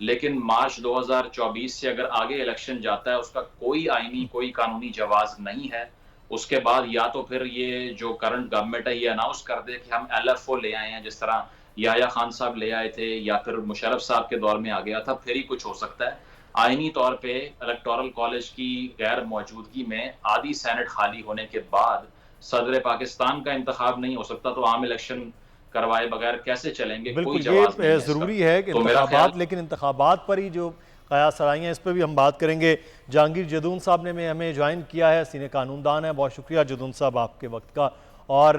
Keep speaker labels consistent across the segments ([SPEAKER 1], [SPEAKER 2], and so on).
[SPEAKER 1] لیکن مارچ 2024 سے اگر آگے الیکشن جاتا ہے اس کا کوئی آئینی کوئی قانونی جواز نہیں ہے. اس کے بعد یا تو پھر یہ جو کرنٹ گورنمنٹ ہے یہ اناؤنس کر دے کہ ہم LFO لے آئے ہیں، جس طرح یحییٰ خان صاحب لے آئے تھے یا پھر مشرف صاحب کے دور میں آ گیا تھا، پھر ہی کچھ ہو سکتا ہے. آئینی طور پہ الیکٹورل کالج کی غیر موجودگی میں آدھی سینٹ خالی ہونے کے بعد صدر پاکستان کا انتخاب نہیں ہو سکتا، تو عام الیکشن کروائے بغیر کیسے چلیں گے؟ کوئی
[SPEAKER 2] بالکل
[SPEAKER 1] جواز نہیں
[SPEAKER 2] یہ
[SPEAKER 1] ہے اس کا.
[SPEAKER 2] ضروری ہے کہ
[SPEAKER 1] تو میرا
[SPEAKER 2] انتخابات،
[SPEAKER 1] خیال
[SPEAKER 2] لیکن انتخابات پر ہی جو قیاس آرائیاں اس پہ بھی ہم بات کریں گے. جہانگیر جدون صاحب نے ہمیں جوائن کیا ہے، سینئر قانون دان ہے. بہت شکریہ جدون صاحب آپ کے وقت کا. اور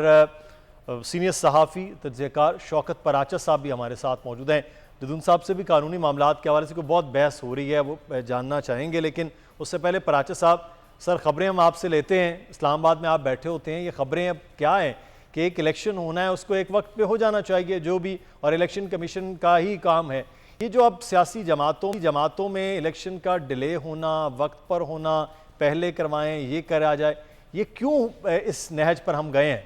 [SPEAKER 2] سینئر صحافی تجزیہ کار شوکت پراچا صاحب بھی ہمارے ساتھ موجود ہیں. جدون صاحب سے بھی قانونی معاملات کے حوالے سے کوئی بہت بحث ہو رہی ہے، وہ جاننا چاہیں گے. لیکن اس سے پہلے پراچا صاحب، سر خبریں ہم آپ سے لیتے ہیں، اسلام آباد میں آپ بیٹھے ہوتے ہیں، یہ خبریں اب کیا ہیں کہ ایک الیکشن ہونا ہے اس کو ایک وقت پہ ہو جانا چاہیے جو بھی، اور الیکشن کمیشن کا ہی کام ہے. یہ جو اب سیاسی جماعتوں میں الیکشن کا ڈیلے ہونا، وقت پر ہونا، پہلے کروائیں، یہ کرا جائے، یہ کیوں اس نہج پر ہم گئے ہیں؟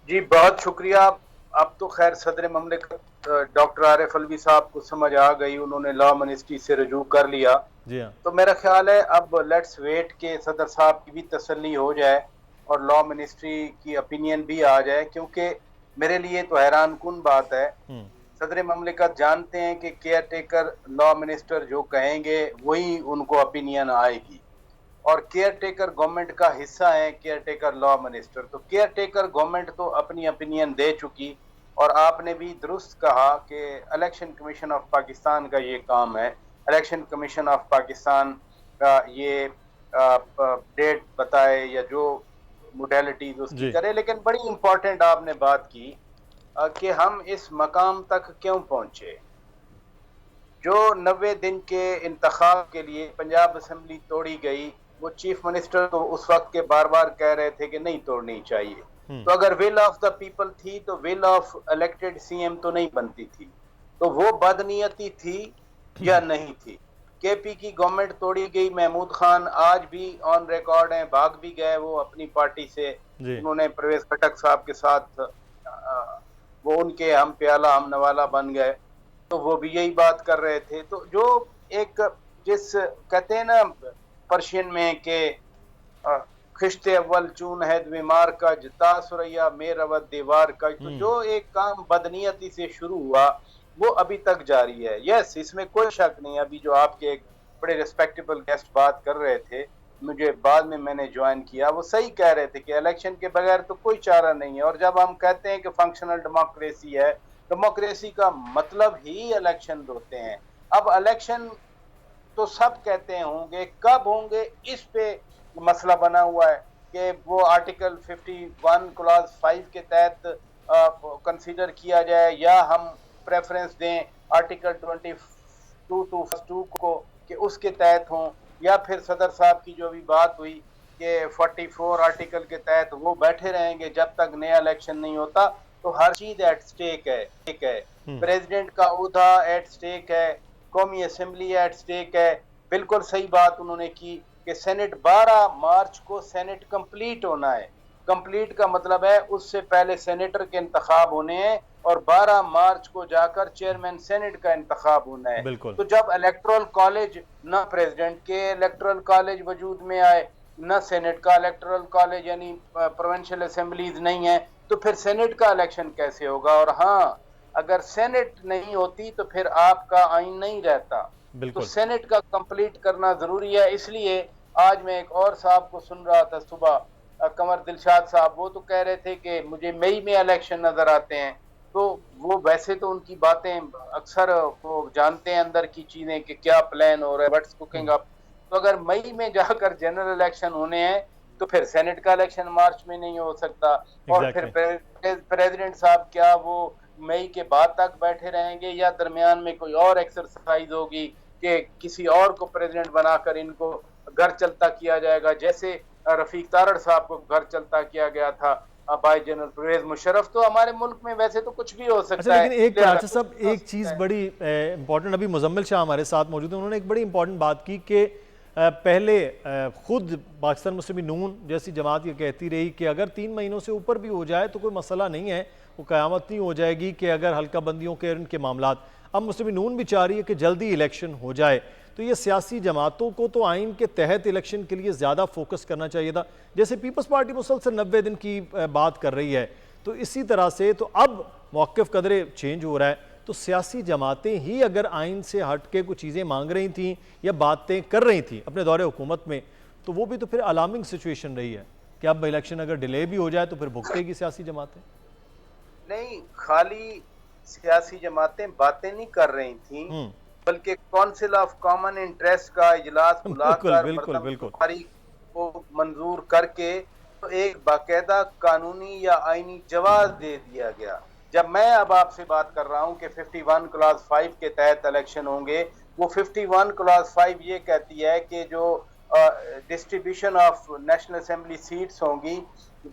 [SPEAKER 3] جی بہت شکریہ. اب تو خیر صدر مملکت ڈاکٹر عارف علوی صاحب کو سمجھ آ گئی، انہوں نے لا منسٹری سے رجوع کر لیا.
[SPEAKER 2] جی ہاں،
[SPEAKER 3] تو میرا خیال ہے اب لیٹس ویٹ کہ صدر صاحب کی بھی تسلی ہو جائے اور لا منسٹری کی اپینین بھی آ جائے، کیونکہ میرے لیے تو حیران کن بات ہے. صدر مملکت جانتے ہیں کہ کیئر ٹیکر لا منسٹر جو کہیں گے وہی ان کو اپینین آئے گی، اور کیئر ٹیکر گورنمنٹ کا حصہ ہیں کیئر ٹیکر لا منسٹر. تو کیئر ٹیکر گورنمنٹ تو اپنی اپینین دے چکی، اور آپ نے بھی درست کہا کہ الیکشن کمیشن آف پاکستان کا یہ کام ہے. الیکشن کمیشن آف پاکستان کا یہ ڈیٹ بتائے یا جو موڈیلٹیز اس کی کرے. لیکن بڑی امپورٹنٹ آپ نے بات کی کہ ہم اس مقام تک کیوں پہنچے. جو 90 دن کے انتخاب کے لیے پنجاب اسمبلی توڑی گئی، وہ چیف منسٹر تو اس وقت کے بار بار کہہ رہے تھے کہ نہیں توڑنی چاہیے. تو اگر ول آف دا پیپل تھی تو ول آف الیکٹڈ CM تو نہیں بنتی تھی. تو وہ بدنیتی تھی یا نہیں تھی؟ KP کی گورنمنٹ توڑی گئی، محمود خان آج بھی آن ریکارڈ ہیں، بھاگ بھی گئے وہ اپنی پارٹی سے. انہوں نے پرویز خٹک صاحب کے ساتھ وہ ان کے ہم پیالہ ہم نوالہ بن گئے، تو وہ بھی یہی بات کر رہے تھے. تو جو ایک جس کہتے ہیں نا پرشین میں کہ خشت اول چون ہے بیمار کا جتا سریا میں روت دیوار کا، تو جو ایک کام بدنیتی سے شروع ہوا وہ ابھی تک جاری ہے. یس، اس میں کوئی شک نہیں. ابھی جو آپ کے ایک بڑے ریسپیکٹیبل گیسٹ بات کر رہے تھے، مجھے بعد میں نے جوائن کیا، وہ صحیح کہہ رہے تھے کہ الیکشن کے بغیر تو کوئی چارہ نہیں ہے. اور جب ہم کہتے ہیں کہ فنکشنل ڈیموکریسی ہے، ڈیموکریسی کا مطلب ہی الیکشن ہوتے ہیں. اب الیکشن تو سب کہتے ہیں ہوں گے، کب ہوں گے اس پہ مسئلہ بنا ہوا ہے کہ وہ آرٹیکل 51 کلاز 5 کے تحت کنسیڈر کیا جائے، یا ہم پریفرنس دیں آرٹیکل 22 کو کہ اس کے تحت ہوں، یا پھر صدر صاحب کی جو بھی بات ہوئی کہ 44 آرٹیکل کے تحت وہ بیٹھے رہیں گے جب تک نیا الیکشن نہیں ہوتا. تو ہر چیز ایٹ سٹیک ہے. پریزیڈنٹ کا عہدہ ایٹ سٹیک ہے، قومی اسمبلی ایٹ سٹیک ہے. بالکل صحیح بات انہوں نے کی کہ سینٹ 12 مارچ کو سینٹ کمپلیٹ ہونا ہے. کمپلیٹ کا مطلب ہے اس سے پہلے سینیٹر کے انتخاب ہونے ہیں، اور 12 مارچ کو جا کر چیئرمین سینٹ کا انتخاب ہونا ہے. تو جب الیکٹرل کالج، نہ پریزیڈنٹ کے الیکٹرل کالج وجود میں آئے، نہ سینٹ کا الیکٹرل کالج یعنی پروونشل اسمبلیز نہیں ہیں، تو پھر سینٹ کا الیکشن کیسے ہوگا؟ اور ہاں، اگر سینٹ نہیں ہوتی تو پھر آپ کا آئین نہیں رہتا. تو سینٹ کا کمپلیٹ کرنا ضروری ہے. اس لیے آج میں ایک اور صاحب کو سن رہا تھا صبح، قمر دلشاد صاحب، وہ تو کہہ رہے تھے کہ مجھے مئی میں الیکشن نظر آتے ہیں. تو وہ ویسے تو ان کی باتیں اکثر وہ جانتے ہیں اندر کی چیزیں کہ کیا پلان ہو رہا ہے، وٹس کوکنگ اپ. تو اگر مئی میں جا کر جنرل الیکشن ہونے ہیں تو پھر سینٹ کا الیکشن مارچ میں نہیں ہو سکتا. اور پھر پریزیڈنٹ صاحب کیا وہ مئی کے بعد تک بیٹھے رہیں گے، یا درمیان میں کوئی اور ایکسرسائز ہوگی کہ کسی اور کو پریزیڈنٹ بنا کر ان کو گھر چلتا کیا جائے گا، جیسے رفیق تارڑ صاحب کو گھر چلتا کیا گیا تھا بائی جنرل پرویز مشرف. تو ہمارے ملک میں ویسے تو کچھ بھی ہو سکتا ہے.
[SPEAKER 2] لیکن ایک پراچا صاحب ایک چیز بڑی امپورٹنٹ، ابھی مزمل شاہ ہمارے ساتھ موجود ہیں، انہوں نے ایک بڑی امپورٹنٹ بات کی کہ پہلے خود پاکستان مسلم نون جیسی جماعت یہ کہتی رہی کہ اگر 3 مہینوں سے اوپر بھی ہو جائے تو کوئی مسئلہ نہیں ہے، وہ قیامت نہیں ہو جائے گی کہ اگر حلقہ بندیوں کے ان کے معاملات. اب مسلم نون بھی چاہ رہی ہے کہ جلدی الیکشن ہو جائے. تو یہ سیاسی جماعتوں کو تو آئین کے تحت الیکشن کے لیے زیادہ فوکس کرنا چاہیے تھا. جیسے پیپلز پارٹی مسلسل 90 دن کی بات کر رہی ہے, تو اسی طرح سے تو اب موقف قدرے چینج ہو رہا ہے. تو سیاسی جماعتیں ہی اگر آئین سے ہٹ کے کچھ چیزیں مانگ رہی تھیں یا باتیں کر رہی تھیں اپنے دور حکومت میں, تو وہ بھی تو پھر الارمنگ سچویشن رہی ہے کہ اب الیکشن اگر ڈیلے بھی ہو جائے تو پھر بھگتے گی سیاسی جماعتیں.
[SPEAKER 3] نہیں, خالی سیاسی جماعتیں باتیں نہیں کر رہی تھیں, بلکہ کونسل آف کامن انٹریسٹ کا اجلاس بلا کر مردم شماری کو منظور کر کے تو ایک باقاعدہ قانونی یا آئینی جواز دے دیا گیا. جب میں اب آپ سے بات کر رہا ہوں کہ 51 کلاس 5 کے تحت الیکشن ہوں گے, وہ 51 کلاس 5 یہ کہتی ہے کہ جو distribution of national assembly seats ہوں گی,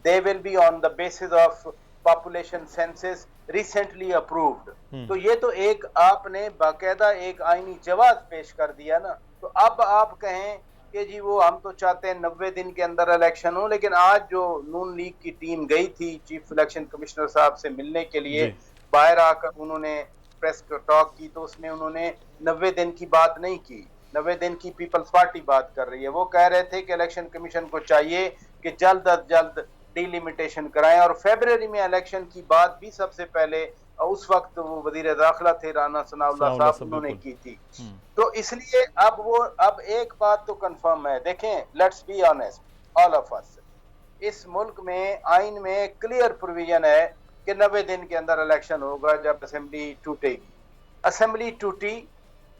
[SPEAKER 3] they will be on the basis of population census recently approved. تو یہ تو ایک آپ نے باقاعدہ ایک آئینی جواز پیش کر دیا نا. تو اب آپ کہیں کہ جی وہ ہم تو چاہتے ہیں 90 دن کے اندر الیکشن ہو, لیکن آج جو نون لیگ کی ٹیم گئی تھی چیف الیکشن کمشنر صاحب سے ملنے کے لیے, باہر آ کر انہوں نے پریس ٹاک کی تو اس میں انہوں نے 90 دن کی بات نہیں کی. 90 دن کی پیپلز پارٹی بات کر رہی ہے. وہ کہہ رہے تھے کہ الیکشن کمیشن کو چاہیے کہ جلد از جلد ڈیلیمیٹیشن کرائیں, اور فیبرری میں الیکشن کی بات بھی سب سے پہلے اس وقت وہ وزیر داخلہ تھے رانا ثناء اللہ صاحب, انہوں نے کی تھی. تو اس لیے اب ایک بات تو کنفرم ہے. دیکھیں, let's be honest all of us, اس ملک میں آئین میں کلیئر پروویژن ہے کہ 90 دن کے اندر الیکشن ہوگا جب اسمبلی ٹوٹے گی. اسمبلی ٹوٹی,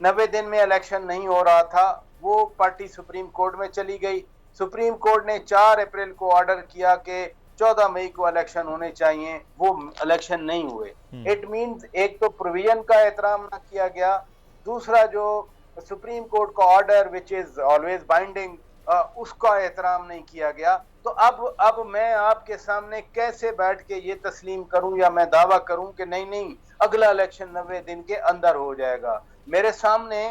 [SPEAKER 3] 90 دن میں الیکشن نہیں ہو رہا تھا, وہ پارٹی سپریم کورٹ میں چلی گئی. سپریم کورٹ نے 4 اپریل کو آرڈر کیا کہ 14 مئی کو الیکشن ہونے چاہیے, وہ الیکشن نہیں ہوئے. اٹ مینز ایک تو پروویژن کا احترام نہ کیا گیا, دوسرا جو سپریم کورٹ کا order which is always binding, اس کا احترام نہیں کیا گیا. تو اب میں آپ کے سامنے کیسے بیٹھ کے یہ تسلیم کروں یا میں دعویٰ کروں کہ نہیں اگلا الیکشن 90 دن کے اندر ہو جائے گا. میرے سامنے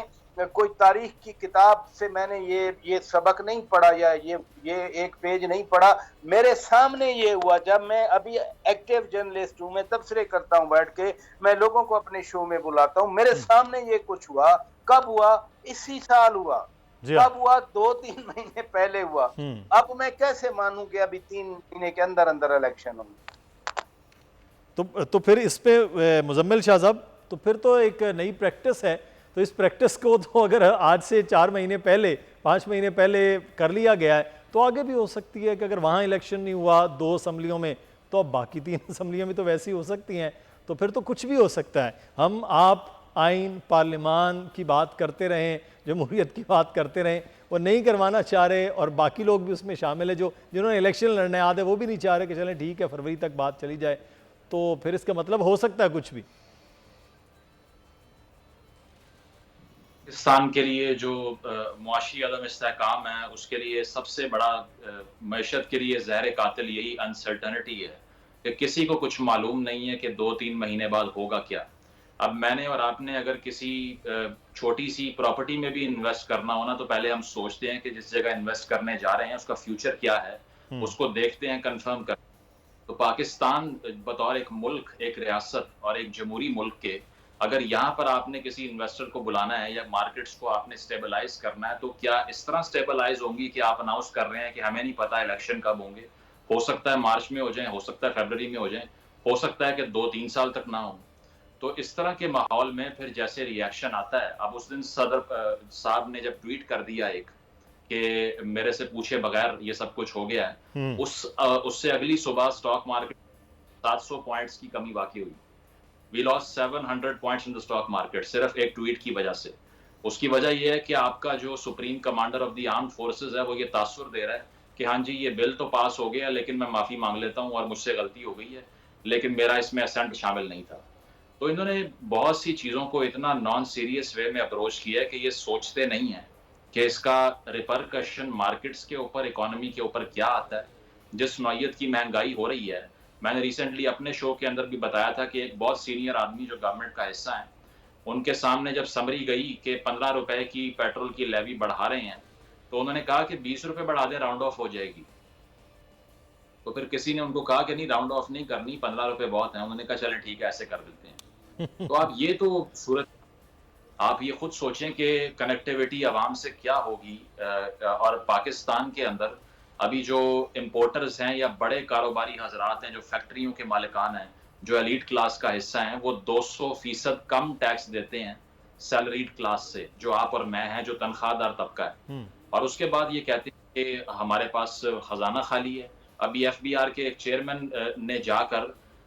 [SPEAKER 3] کوئی تاریخ کی کتاب سے میں نے یہ سبق نہیں پڑھا یا یہ ایک پیج نہیں پڑھا. میرے سامنے یہ ہوا, جب میں ابھی ایکٹیو جرنلسٹ ہوں, میں تبصرے کرتا ہوں بیٹھ کے, میں لوگوں کو اپنے شو میں بلاتا ہوں, میرے سامنے یہ کچھ ہوا. کب ہوا؟ اسی سال ہوا. کب ہوا؟ 2-3 مہینے پہلے ہوا. اب میں کیسے مانوں کہ ابھی 3 مہینے کے اندر الیکشن ہوں؟
[SPEAKER 2] تو پھر اس پہ مزمل شاہ صاحب, تو پھر تو ایک نئی پریکٹس ہے. تو اس پریکٹس کو تو اگر آج سے 4 مہینے پہلے 5 مہینے پہلے کر لیا گیا ہے تو آگے بھی ہو سکتی ہے کہ اگر وہاں الیکشن نہیں ہوا 2 اسمبلیوں میں, تو اب باقی 3 اسمبلیوں میں تو ویسی ہو سکتی ہیں. تو پھر تو کچھ بھی ہو سکتا ہے. ہم آپ آئین پارلیمان کی بات کرتے رہیں, جمہوریت کی بات کرتے رہیں, وہ نہیں کروانا چاہ رہے, اور باقی لوگ بھی اس میں شامل ہیں جنہوں نے الیکشن لڑنے یاد ہے, وہ بھی نہیں چاہ رہے کہ چلیں ٹھیک ہے فروری تک بات چلی جائے. تو پھر اس کا مطلب ہو سکتا ہے کچھ بھی.
[SPEAKER 1] پاکستان کے لیے جو معاشی عدم استحکام ہے, اس کے لیے سب سے بڑا معیشت کے لیے زہر قاتل یہی انسرٹنٹی ہے کہ کسی کو کچھ معلوم نہیں ہے کہ 2-3 مہینے بعد ہوگا کیا. اب میں نے اور آپ نے اگر کسی چھوٹی سی پراپرٹی میں بھی انویسٹ کرنا ہونا, تو پہلے ہم سوچتے ہیں کہ جس جگہ انویسٹ کرنے جا رہے ہیں اس کا فیوچر کیا ہے, اس کو دیکھتے ہیں, کنفرم کرتے ہیں. تو پاکستان بطور ایک ملک, ایک ریاست اور ایک جمہوری ملک کے, اگر یہاں پر آپ نے کسی انویسٹر کو بلانا ہے یا مارکیٹس کو آپ نے سٹیبلائز کرنا ہے, تو کیا اس طرح سٹیبلائز ہوں گی کہ آپ اناؤنس کر رہے ہیں کہ ہمیں نہیں پتا الیکشن کب ہوں گے, ہو سکتا ہے مارچ میں ہو جائیں, ہو سکتا ہے فیبرری میں ہو جائیں, ہو سکتا ہے کہ 2-3 سال تک نہ ہوں. تو اس طرح کے ماحول میں پھر جیسے ریاکشن آتا ہے. اب اس دن صدر صاحب نے جب ٹویٹ کر دیا ایک کہ میرے سے پوچھے بغیر یہ سب کچھ ہو گیا ہے, اس سے اگلی صبح سٹاک مارکیٹ 700 پوائنٹس کی کمی واقع ہوئی. We lost 700 points in the stock market صرف ایک ٹویٹ کی وجہ سے. اس کی وجہ یہ ہے کہ آپ کا جو supreme commander of the armed forces ہے, وہ یہ تاثر دے رہا ہے کہ ہاں جی یہ بل تو پاس ہو گیا, لیکن میں معافی مانگ لیتا ہوں اور مجھ سے غلطی ہو گئی ہے, لیکن میرا اس میں اسینٹ شامل نہیں تھا. تو انہوں نے بہت سی چیزوں کو اتنا نان سیریس وے میں اپروچ کیا ہے کہ یہ سوچتے نہیں ہیں کہ اس کا ریپرکشن مارکیٹس کے اوپر, اکانومی کے اوپر کیا آتا ہے. جس نوعیت کی مہنگائی ہو رہی ہے, میں نے ریسنٹلی اپنے شو کے اندر بھی بتایا تھا کہ ایک بہت سینئر آدمی جو گورنمنٹ کا حصہ ہیں, ان کے سامنے جب سمری گئی کہ 15 روپے کی پیٹرول کی لیوی بڑھا رہے ہیں, تو انہوں نے کہا کہ 20 روپے بڑھا دیں, راؤنڈ آف ہو جائے گی. تو پھر کسی نے ان کو کہا کہ نہیں, راؤنڈ آف نہیں کرنی, 15 روپے بہت ہیں. انہوں نے کہا چلیں ٹھیک ہے ایسے کر دیتے ہیں. تو اب یہ تو صورت آپ یہ خود سوچیں کہ کنیکٹیوٹی عوام سے کیا ہوگی، اور پاکستان کے اندر ابھی جو امپورٹرز ہیں یا بڑے کاروباری حضرات ہیں جو فیکٹریوں کے مالکان ہیں، جو ایلیٹ کلاس کا حصہ ہیں، وہ 200% کم ٹیکس دیتے ہیں سیلریڈ کلاس سے، جو آپ اور میں ہیں، جو تنخواہ دار طبقہ ہے. اور اس کے بعد یہ کہتے ہیں کہ ہمارے پاس خزانہ خالی ہے. ابھی ایف بی آر کے ایک چیئرمین نے جا کر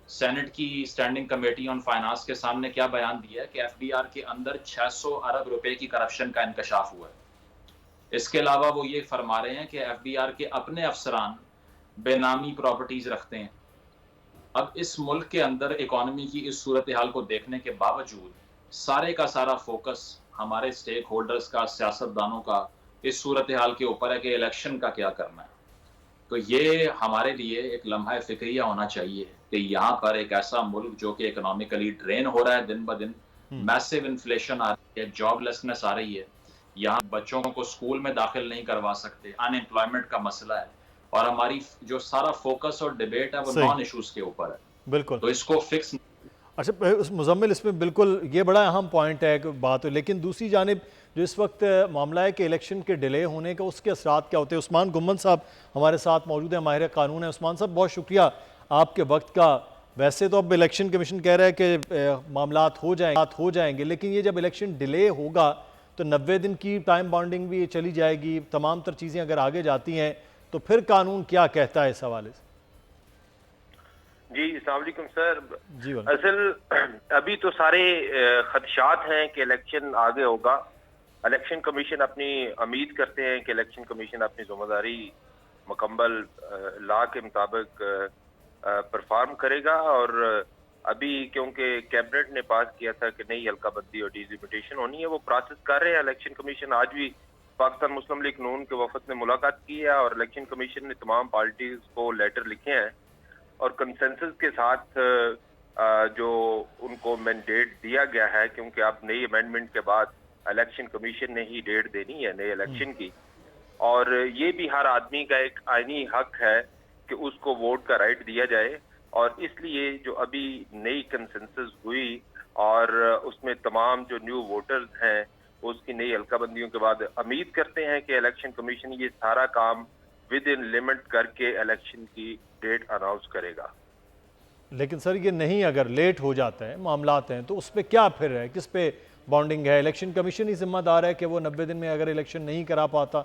[SPEAKER 1] سینٹ کی اسٹینڈنگ کمیٹی آن فائنانس کے سامنے کیا بیان دیا ہے کہ ایف بی آر کے اندر 600 ارب روپے کی کرپشن کا انکشاف ہوا ہے. اس کے علاوہ وہ یہ فرما رہے ہیں کہ ایف بی آر کے اپنے افسران بے نامی پراپرٹیز رکھتے ہیں. اب اس ملک کے اندر اکانومی کی اس صورتحال کو دیکھنے کے باوجود سارے کا سارا فوکس ہمارے سٹیک ہولڈرز کا، سیاستدانوں کا اس صورتحال کے اوپر ہے کہ الیکشن کا کیا کرنا ہے. تو یہ ہمارے لیے ایک لمحہ فکریہ ہونا چاہیے کہ یہاں پر ایک ایسا ملک جو کہ اکنامکلی ڈرین ہو رہا ہے دن بدن، میسو انفلیشن آ رہی ہے، جاب لیسنس آ رہی ہے، یہاں بچوں کو سکول میں داخل نہیں کروا سکتے، ان امپلائمنٹ کا مسئلہ ہے، اور ہماری جو سارا فوکس اور ڈیبیٹ ہے وہ نان ایشوز کے اوپر ہے.
[SPEAKER 2] بالکل.
[SPEAKER 1] تو اس کو فکس.
[SPEAKER 2] اچھا مزمل، اس میں بالکل یہ بڑا اہم پوائنٹ ہے بات، لیکن دوسری جانب جو اس وقت معاملہ ہے کہ الیکشن کے ڈیلے ہونے کا اس کے اثرات کیا ہوتے ہیں. عثمان گمن صاحب ہمارے ساتھ موجود ہیں، ماہر قانون ہیں. عثمان صاحب بہت شکریہ آپ کے وقت کا. ویسے تو اب الیکشن کمیشن کہہ رہا ہے کہ معاملات ہو جائیں گے، لیکن یہ جب الیکشن ڈیلے ہوگا تو 90 دن کی ٹائم بانڈنگ بھی چلی جائے گی، تمام تر چیزیں اگر آگے جاتی ہیں تو پھر قانون کیا کہتا ہے اس حوالے سے؟
[SPEAKER 4] جی السلام علیکم سر.
[SPEAKER 2] جی
[SPEAKER 4] اصل ابھی تو سارے خدشات ہیں کہ الیکشن آگے ہوگا. الیکشن کمیشن اپنی امید کرتے ہیں کہ الیکشن کمیشن اپنی ذمہ داری مکمل لا کے مطابق پرفارم کرے گا. اور ابھی کیونکہ کیبنٹ نے پاس کیا تھا کہ نئی حلقہ بندی اور ڈیلیمیٹیشن ہونی ہے، وہ پروسیس کر رہے ہیں. الیکشن کمیشن آج بھی پاکستان مسلم لیگ نون کے وفد نے ملاقات کی ہے، اور الیکشن کمیشن نے تمام پارٹیز کو لیٹر لکھے ہیں اور کنسنسس کے ساتھ جو ان کو مینڈیٹ دیا گیا ہے، کیونکہ اب نئی امینڈمنٹ کے بعد الیکشن کمیشن نے ہی ڈیٹ دینی ہے نئے الیکشن کی، اور یہ بھی ہر آدمی کا ایک آئینی حق ہے کہ اس کو ووٹ کا رائٹ دیا جائے. اور اس لیے جو ابھی نئی کنسنسس ہوئی اور اس میں تمام جو نیو ووٹرز ہیں اس کی نئی حلقہ بندیوں کے بعد امید کرتے ہیں کہ الیکشن کمیشن یہ سارا کام ود ان لمٹ کر کے الیکشن کی ڈیٹ اناؤنس کرے گا.
[SPEAKER 2] لیکن سر یہ نہیں، اگر لیٹ ہو جاتا ہے، معاملات ہیں، تو اس پہ کیا پھر ہے؟ کس پہ بانڈنگ ہے؟ الیکشن کمیشن ہی ذمہ دار ہے کہ وہ 90 دن میں اگر الیکشن نہیں کرا پاتا؟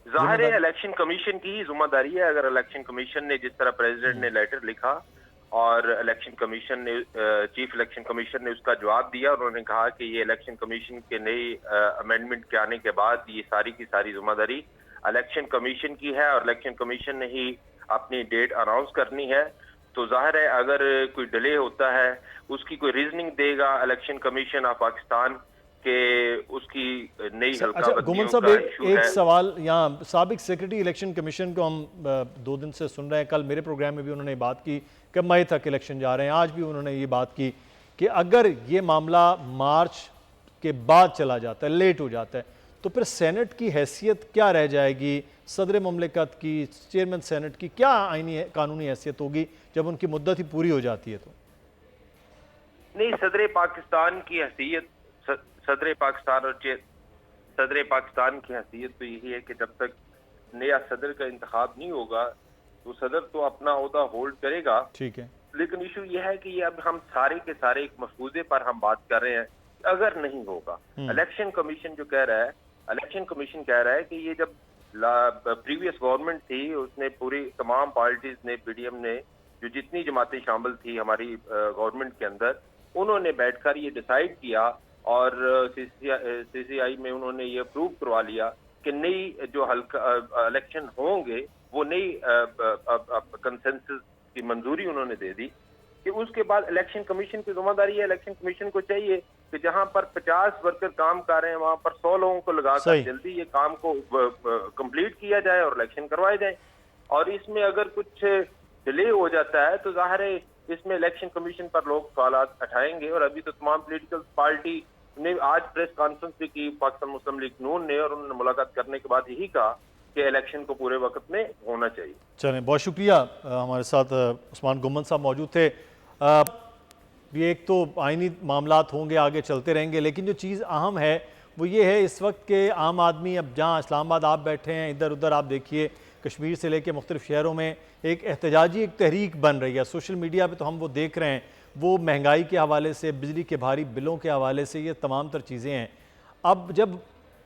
[SPEAKER 4] ظاہر ہے الیکشن کمیشن کی ہی ذمہ داری ہے. اگر الیکشن کمیشن نے جس طرح پریزیڈنٹ نے لیٹر لکھا اور الیکشن کمیشن نے چیف الیکشن کمیشن نے اس کا جواب دیا، انہوں نے کہا کہ یہ الیکشن کمیشن کے نئی امینڈمنٹ کے آنے کے بعد یہ ساری کی ساری ذمہ داری الیکشن کمیشن کی ہے اور الیکشن کمیشن نے ہی اپنی ڈیٹ اناؤنس کرنی ہے. تو ظاہر ہے اگر کوئی ڈیلے ہوتا ہے اس کی کوئی ریزننگ دے گا الیکشن کمیشن آف پاکستان کہ اس کی نئی حلقہ
[SPEAKER 2] گمن صاحب ایک سوال یہاں، سابق سیکرٹری الیکشن کمیشن کو ہم 2 دن سے سن رہے ہیں، کل میرے پروگرام میں بھی انہوں نے بات کی کہ مئی تک الیکشن جا رہے ہیں، آج بھی انہوں نے یہ بات کی کہ اگر یہ معاملہ مارچ کے بعد چلا جاتا ہے، لیٹ ہو جاتا ہے، تو پھر سینٹ کی حیثیت کیا رہ جائے گی؟ صدر مملکت کی، چیئرمین سینٹ کی کیا آئینی قانونی حیثیت ہوگی جب ان کی مدت ہی پوری ہو جاتی ہے؟ تو
[SPEAKER 4] نہیں، صدر پاکستان کی حیثیت، صدر پاکستان اور صدر پاکستان کی حیثیت تو یہی ہے کہ جب تک نیا صدر کا انتخاب نہیں ہوگا تو صدر تو اپنا عہدہ ہولڈ کرے گا.
[SPEAKER 2] ٹھیک ہے،
[SPEAKER 4] لیکن ایشو یہ ہے کہ یہ اب ہم سارے کے سارے ایک مفروضے پر ہم بات کر رہے ہیں. اگر نہیں ہوگا، الیکشن کمیشن جو کہہ رہا ہے، الیکشن کمیشن کہہ رہا ہے کہ یہ جب پریویس گورنمنٹ تھی اس نے پوری تمام پارٹیز نے، پی ڈی ایم نے، جو جتنی جماعتیں شامل تھی ہماری گورنمنٹ کے اندر، انہوں نے بیٹھ کر یہ ڈیسائیڈ کیا اور سی سی آئی میں انہوں نے یہ اپروو کروا لیا کہ نئی جو الیکشن ہوں گے وہ نئی کنسنسس کی منظوری انہوں نے دے دی کہ اس کے بعد الیکشن کمیشن کی ذمہ داری ہے. الیکشن کمیشن کو چاہیے کہ جہاں پر 50 ورکر کام کر رہے ہیں وہاں پر 100 لوگوں کو لگا کر جلدی یہ کام کو کمپلیٹ کیا جائے اور الیکشن کروائے جائیں. اور اس میں اگر کچھ ڈیلے ہو جاتا ہے تو ظاہر ہے اس میں الیکشن کمیشن پر لوگ سوالات اٹھائیں گے. اور ابھی تو تمام پولیٹیکل پارٹی نے آج پریس کانفرنس بھی کی پاکستان مسلم لیگ نون نے، اور انہوں نے ملاقات کرنے کے بعد یہی کہا کہ الیکشن کو پورے وقت میں ہونا چاہیے.
[SPEAKER 2] چلیں، بہت شکریہ. ہمارے ساتھ عثمان گمن صاحب موجود تھے. بھی ایک تو آئینی معاملات ہوں گے، آگے چلتے رہیں گے، لیکن جو چیز اہم ہے وہ یہ ہے اس وقت کہ عام آدمی اب جہاں اسلام آباد آپ بیٹھے ہیں، ادھر ادھر آپ دیکھیے کشمیر سے لے کے مختلف شہروں میں ایک احتجاجی ایک تحریک بن رہی ہے. سوشل میڈیا پہ تو ہم وہ دیکھ رہے ہیں، وہ مہنگائی کے حوالے سے، بجلی کے بھاری بلوں کے حوالے سے، یہ تمام تر چیزیں ہیں. اب جب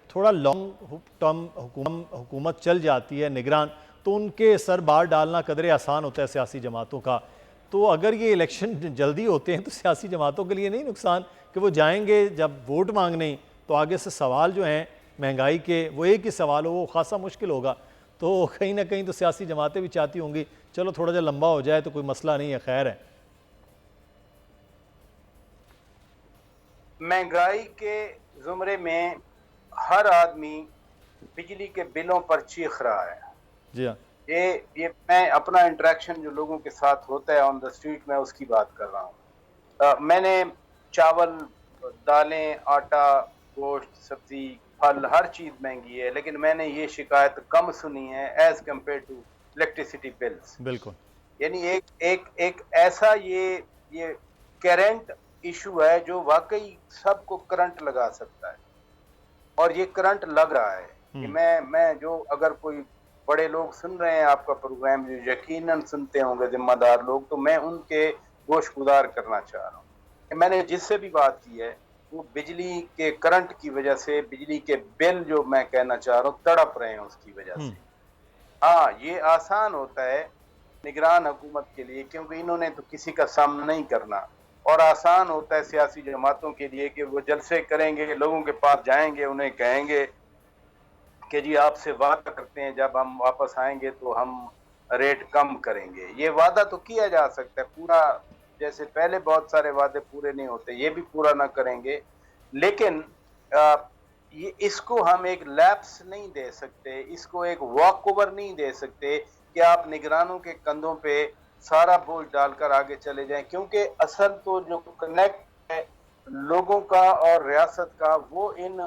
[SPEAKER 2] تھوڑا لانگ ٹرم حکومت چل جاتی ہے نگران، تو ان کے سر بار ڈالنا قدرے آسان ہوتا ہے سیاسی جماعتوں کا. تو اگر یہ الیکشن جلدی ہوتے ہیں تو سیاسی جماعتوں کے لیے نہیں نقصان کہ وہ جائیں گے جب ووٹ مانگنے، تو آگے سے سوال جو ہیں مہنگائی کے وہ ایک ہی سوال ہو، وہ خاصا مشکل ہوگا. تو کہیں نہ کہیں تو سیاسی جماعتیں بھی چاہتی ہوں گی چلو تھوڑا جا لمبا ہو جائے تو کوئی مسئلہ نہیں ہے، خیر ہے.
[SPEAKER 3] مہنگائی کے زمرے میں ہر آدمی بجلی کے بلوں پر چیخ رہا ہے.
[SPEAKER 2] جی ہاں،
[SPEAKER 3] یہ میں اپنا انٹریکشن جو لوگوں کے ساتھ ہوتا ہے آن دا اسٹریٹ میں اس کی بات کر رہا ہوں. میں نے چاول، دالیں، آٹا، گوشت، سبزی، پھل، ہر چیز مہنگی ہے، لیکن میں نے یہ شکایت کم سنی ہے as compare to electricity bills.
[SPEAKER 2] بالکل.
[SPEAKER 3] یعنی ایک ایسا یہ کرنٹ ایشو ہے جو واقعی سب کو کرنٹ لگا سکتا ہے، اور یہ کرنٹ لگ رہا ہے. کہ میں جو اگر کوئی بڑے لوگ سن رہے ہیں آپ کا پروگرام، جو یقیناً سنتے ہوں گے ذمہ دار لوگ، تو میں ان کے گوش گزار کرنا چاہ رہا ہوں کہ میں نے جس سے بھی بات کی ہے وہ بجلی کے کرنٹ کی وجہ سے، بجلی کے بل جو میں کہنا چاہ رہا ہوں تڑپ رہے ہیں اس کی وجہ سے. ہاں یہ آسان ہوتا ہے نگران حکومت کے لیے کیونکہ انہوں نے تو کسی کا سامنا نہیں کرنا، اور آسان ہوتا ہے سیاسی جماعتوں کے لیے کہ وہ جلسے کریں گے، لوگوں کے پاس جائیں گے، انہیں کہیں گے کہ جی آپ سے وعدہ کرتے ہیں جب ہم واپس آئیں گے تو ہم ریٹ کم کریں گے. یہ وعدہ تو کیا جا سکتا ہے پورا، جیسے پہلے بہت سارے وعدے پورے نہیں ہوتے، یہ بھی پورا نہ کریں گے، لیکن اس کو ہم ایک لیپس نہیں دے سکتے، اس کو ایک واک اوور نہیں دے سکتے کہ آپ نگرانوں کے کندھوں پہ سارا بوجھ ڈال کر آگے چلے جائیں. کیونکہ اصل تو جو کنیکٹ ہے لوگوں کا اور ریاست کا وہ ان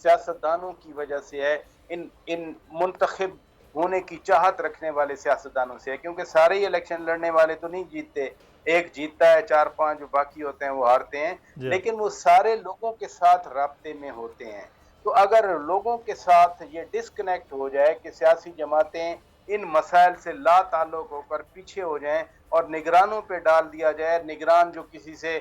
[SPEAKER 3] سیاستدانوں کی وجہ سے ہے، ان منتخب ہونے کی چاہت رکھنے والے سیاستدانوں سے ہے. کیونکہ سارے ہی الیکشن لڑنے والے تو نہیں جیتتے، ایک جیتتا ہے، 4-5 جو باقی ہوتے ہیں وہ ہارتے ہیں، لیکن وہ سارے لوگوں کے ساتھ رابطے میں ہوتے ہیں. تو اگر لوگوں کے ساتھ یہ ڈسکنیکٹ ہو جائے کہ سیاسی جماعتیں ان مسائل سے لا تعلق ہو کر پیچھے ہو جائیں اور نگرانوں پہ ڈال دیا جائے، نگران جو کسی سے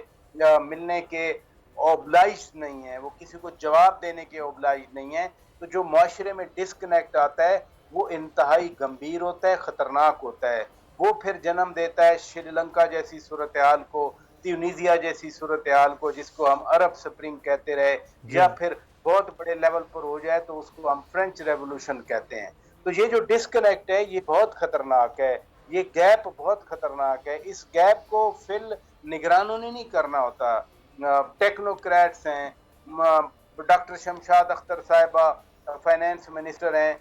[SPEAKER 3] ملنے کے اوبلائج نہیں ہے، وہ کسی کو جواب دینے کے اوبلائج نہیں ہے، تو جو معاشرے میں ڈسکنیکٹ آتا ہے وہ انتہائی گمبھیر ہوتا ہے، خطرناک ہوتا ہے. وہ پھر جنم دیتا ہے شری لنکا جیسی صورتحال کو، تیونیزیا جیسی صورتحال کو جس کو ہم عرب سپرنگ کہتے رہے، یا پھر بہت بڑے لیول پر ہو جائے تو اس کو ہم فرینچ ریولوشن کہتے ہیں. تو یہ جو ڈسکنیکٹ ہے یہ بہت خطرناک ہے، یہ گیپ بہت خطرناک ہے. اس گیپ کو فل نگرانوں نے نہیں کرنا ہوتا، ٹیکنوکریٹس ہیں، ڈاکٹر شمشاد اختر صاحبہ فائنانس منسٹر ہیں،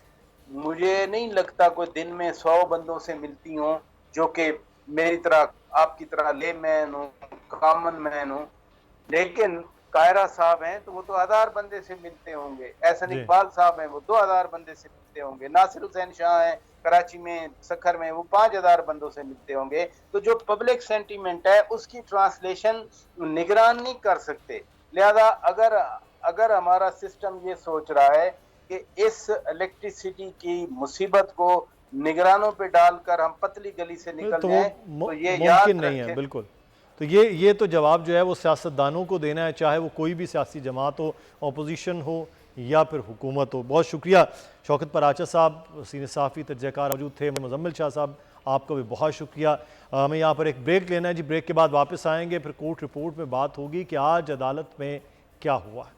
[SPEAKER 3] مجھے نہیں لگتا کوئی دن میں 100 بندوں سے ملتی ہوں جو کہ میری طرح آپ کی طرح لے مین ہوں، کامن مین ہوں. لیکن قاہرہ صاحب ہیں تو وہ تو 1000 بندے سے ملتے ہوں گے، احسن اقبال صاحب ہیں وہ 2000 بندے سے ملتے ہوں گے، ناصر حسین شاہ ہیں کراچی میں سکھر میں وہ 5000 بندوں سے ملتے ہوں گے. تو جو پبلک سینٹیمنٹ ہے اس کی ٹرانسلیشن نگران نہیں کر سکتے. لہذا اگر ہمارا سسٹم یہ سوچ رہا ہے کہ اس الیکٹریسٹی کی مصیبت کو نگرانوں پہ ڈال کر ہم پتلی گلی سے نکل جائیں تو یہ
[SPEAKER 2] ممکن نہیں ہے. بالکل. تو یہ تو جواب جو ہے وہ سیاستدانوں کو دینا ہے، چاہے وہ کوئی بھی سیاسی جماعت ہو، اپوزیشن ہو یا پھر حکومت ہو. بہت شکریہ شوکت پراچا صاحب، سینئر صحافی تجزیہ کار موجود تھے. مزمل شاہ صاحب آپ کا بھی بہت شکریہ. ہمیں یہاں پر ایک بریک لینا ہے جی، بریک کے بعد واپس آئیں گے، پھر کورٹ رپورٹ میں بات ہوگی کہ آج عدالت میں کیا ہوا ہے.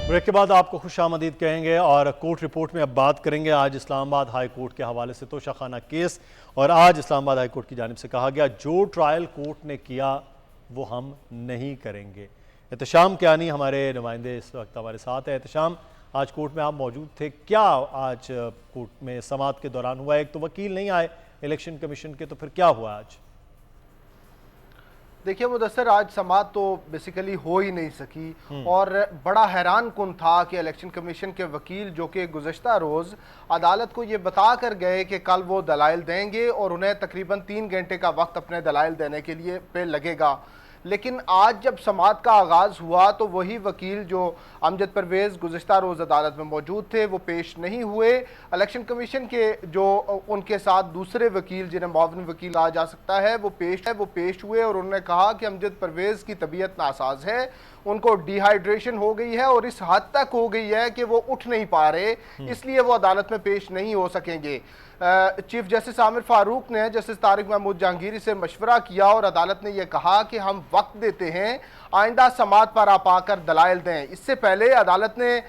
[SPEAKER 2] بریک کے بعد آپ کو خوش آمدید کہیں گے اور کورٹ رپورٹ میں اب بات کریں گے. آج اسلام آباد ہائی کورٹ کے حوالے سے توشہ خانہ کیس، اور آج اسلام آباد ہائی کورٹ کی جانب سے کہا گیا جو ٹرائل کورٹ نے کیا وہ ہم نہیں کریں گے. احتشام کیانی ہمارے نمائندے اس وقت ہمارے ساتھ ہے. احتشام، آج کورٹ میں آپ موجود تھے، کیا آج کورٹ میں سماعت کے دوران ہوا؟ ایک تو وکیل نہیں آئے الیکشن کمیشن کے، تو پھر کیا ہوا آج؟
[SPEAKER 5] دیکھیے مدثر، آج سماعت تو بیسیکلی ہو ہی نہیں سکی، اور بڑا حیران کن تھا کہ الیکشن کمیشن کے وکیل جو کہ گزشتہ روز عدالت کو یہ بتا کر گئے کہ کل وہ دلائل دیں گے اور انہیں تقریباً 3 گھنٹے کا وقت اپنے دلائل دینے کے لیے پہ لگے گا، لیکن آج جب سماعت کا آغاز ہوا تو وہی وکیل جو امجد پرویز گزشتہ روز عدالت میں موجود تھے وہ پیش نہیں ہوئے۔ الیکشن کمیشن کے جو ان کے ساتھ دوسرے وکیل جنہیں معاون وکیل کہا جا سکتا ہے وہ پیش ہوئے، اور انہوں نے کہا کہ امجد پرویز کی طبیعت ناساز ہے، ان کو ڈی ہائیڈریشن ہو گئی ہے اور اس حد تک ہو گئی ہے کہ وہ اٹھ نہیں پا رہے، اس لیے وہ عدالت میں پیش نہیں ہو سکیں گے۔ چیف جسٹس عامر فاروق نے جسٹس طارق محمود جہانگیری سے مشورہ کیا اور عدالت نے یہ کہا کہ ہم وقت دیتے ہیں، آئندہ سماعت پر آپ آ کر دلائل دیں۔ اس سے پہلے عدالت نے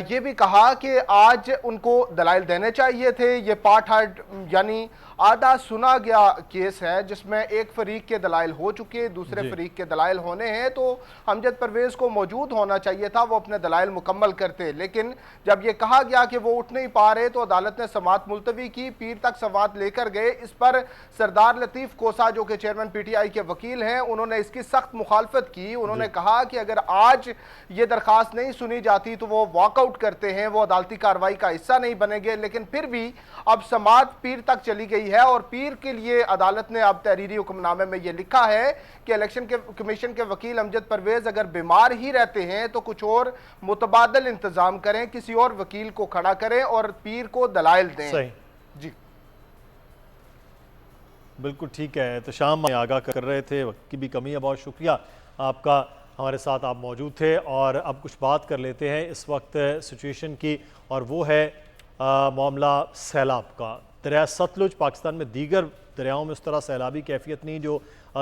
[SPEAKER 5] یہ بھی کہا کہ آج ان کو دلائل دینے چاہیے تھے۔ یہ پارٹ ہرڈ یعنی آدھا سنا گیا کیس ہے جس میں ایک فریق کے دلائل ہو چکے، دوسرے فریق کے دلائل ہونے ہیں، تو امجد پرویز کو موجود ہونا چاہیے تھا، وہ اپنے دلائل مکمل کرتے، لیکن جب یہ کہا گیا کہ وہ اٹھ نہیں پا رہے تو عدالت نے سماعت ملتوی کی، پیر تک سماعت لے کر گئے۔ اس پر سردار لطیف کوسا جو کہ چیئرمین پی ٹی آئی کے وکیل ہیں، انہوں نے اس کی سخت مخالفت کی۔ انہوں نے کہا کہ اگر آج یہ درخواست نہیں سنی جاتی تو وہ واک آؤٹ کرتے ہیں، وہ عدالتی کارروائی کا حصہ نہیں بنیں گے، لیکن پھر بھی اب سماعت پیر تک چلی گئی ہے، اور پیر کے لیے عدالت نے اب تحریری حکم نامے میں یہ لکھا ہے کہ الیکشن کمیشن کے وکیل امجد پرویز اگر بیمار ہی رہتے ہیں تو کچھ اور متبادل انتظام کریں، کسی اور وکیل کو کھڑا کریں اور پیر کو دلائل دیں۔
[SPEAKER 2] صحیح،
[SPEAKER 5] جی
[SPEAKER 2] بالکل ٹھیک ہے۔ تو شام میں آگاہ کر رہے تھے، وقت کی بھی کمی ہے، بہت شکریہ آپ کا، ہمارے ساتھ آپ موجود تھے۔ اور اب کچھ بات کر لیتے ہیں اس وقت سچویشن کی، اور وہ ہے معاملہ سیلاب کا۔ دریائے ستلج پاکستان میں دیگر دریاؤں میں اس طرح سیلابی کیفیت نہیں جو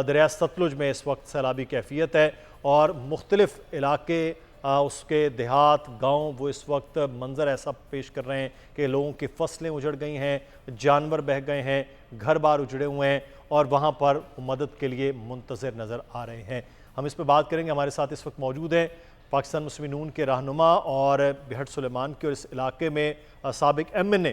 [SPEAKER 2] دریائے ستلج میں اس وقت سیلابی کیفیت ہے، اور مختلف علاقے اس کے دیہات گاؤں وہ اس وقت منظر ایسا پیش کر رہے ہیں کہ لوگوں کی فصلیں اجڑ گئی ہیں، جانور بہہ گئے ہیں، گھر بار اجڑے ہوئے ہیں، اور وہاں پر مدد کے لیے منتظر نظر آ رہے ہیں۔ ہم اس پہ بات کریں گے، ہمارے ساتھ اس وقت موجود ہیں پاکستان مسلم نون کے رہنما اور بہٹ سلیمان کے، اور اس علاقے میں سابق ایم این اے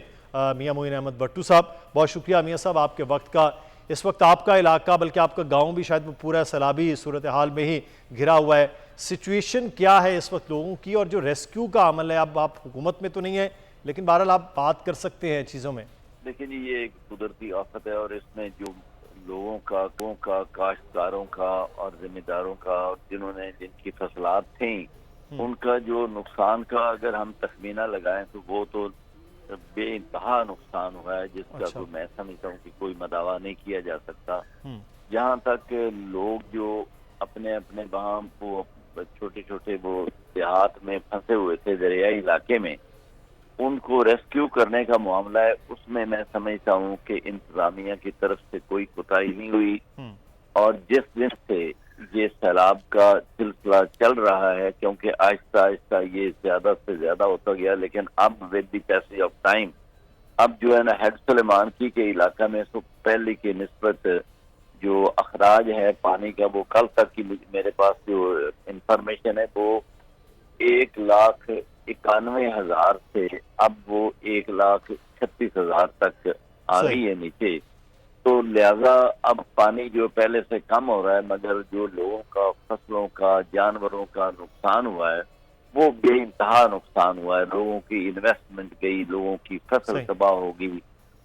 [SPEAKER 2] میاں معین احمد بٹو صاحب۔ بہت شکریہ میاں صاحب آپ کے وقت کا۔ اس وقت آپ کا علاقہ بلکہ آپ کا گاؤں بھی شاید پورا سیلابی صورتحال میں ہی گھرا ہوا ہے، سچویشن کیا ہے اس وقت لوگوں کی، اور جو ریسکیو کا عمل ہے، اب آپ حکومت میں تو نہیں ہیں لیکن بہرحال آپ بات کر سکتے ہیں چیزوں میں۔
[SPEAKER 6] لیکن یہ ایک قدرتی آفت ہے، اور اس میں جو لوگوں کا کاشتکاروں کا اور ذمہ داروں کا، جن کی فصلات تھیں ان کا جو نقصان کا اگر ہم تخمینہ لگائیں تو وہ تو بے انتہا نقصان ہوا ہے، جس کا تو میں سمجھتا ہوں کہ کوئی مداوع نہیں کیا جا سکتا۔ جہاں تک لوگ جو اپنے وہاں وہ چھوٹے چھوٹے وہ دیہات میں پھنسے ہوئے تھے دریائی علاقے میں، ان کو ریسکیو کرنے کا معاملہ ہے، اس میں میں سمجھتا ہوں کہ انتظامیہ کی طرف سے کوئی کوتاہی نہیں ہوئی، اور جس دن سے یہ سیلاب کا سلسلہ چل رہا ہے، کیونکہ آہستہ آہستہ یہ زیادہ سے زیادہ ہوتا گیا، لیکن اب with the passage of time اب جو ہے نا ہیڈ سلیمان کی کے علاقہ میں پہلے کی نسبت جو اخراج ہے پانی کا، وہ کل تک کی میرے پاس جو انفارمیشن ہے وہ 1,91,000 سے اب وہ 1,36,000 تک آ گئی ہے نیچے۔ تو لہذا اب پانی جو پہلے سے کم ہو رہا ہے، مگر جو لوگوں کا فصلوں کا جانوروں کا نقصان ہوا ہے وہ بے انتہا نقصان ہوا ہے، لوگوں کی انویسٹمنٹ گئی، لوگوں کی فصل تباہ ہوگی،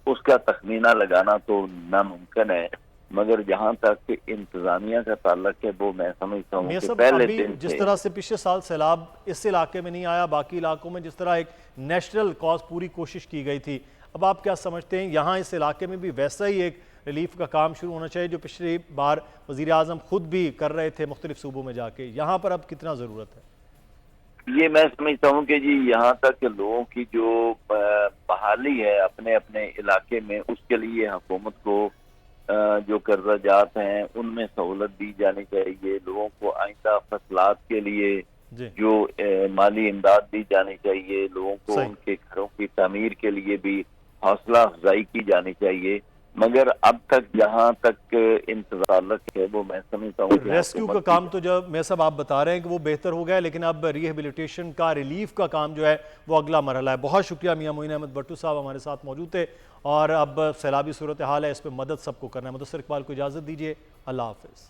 [SPEAKER 6] اس کا تخمینہ لگانا تو ناممکن ہے۔ مگر جہاں تک انتظامیہ کا تعلق ہے وہ میں سمجھتا ہوں کہ پہلے دن
[SPEAKER 2] جس طرح سے پچھلے سال سیلاب اس علاقے میں نہیں آیا، باقی علاقوں میں جس طرح ایک نیشنل کاز پوری کوشش کی گئی تھی، اب آپ کیا سمجھتے ہیں یہاں اس علاقے میں بھی ویسا ہی ایک ریلیف کا کام شروع ہونا چاہیے جو پچھلی بار وزیر اعظم خود بھی کر رہے تھے مختلف صوبوں میں جا کے، یہاں پر اب کتنا ضرورت ہے؟
[SPEAKER 6] یہ میں سمجھتا ہوں کہ جی یہاں تک لوگوں کی جو بحالی ہے اپنے علاقے میں، اس کے لیے حکومت کو جو قرضہ جات ہیں ان میں سہولت دی جانی چاہیے، لوگوں کو آئندہ فصلات کے لیے جو مالی امداد دی جانی چاہیے، لوگوں کو ان کے گھروں کی تعمیر کے لیے بھی حوصلہ افزائی کی جانی چاہیے۔ مگر اب تک جہاں تک انتظار ہے وہ میں سمجھتا ہوں
[SPEAKER 2] ریسکیو کا کام تو جب میں سب آپ بتا رہے ہیں کہ وہ بہتر ہو گیا، لیکن اب ریہیبلیٹیشن کا ریلیف کا کام جو ہے وہ اگلا مرحلہ ہے۔ بہت شکریہ میاں معین احمد بٹو صاحب ہمارے ساتھ موجود تھے، اور اب سیلابی صورتحال ہے، اس پہ مدد سب کو کرنا ہے۔ مدثر اقبال کو اجازت دیجیے، اللہ حافظ۔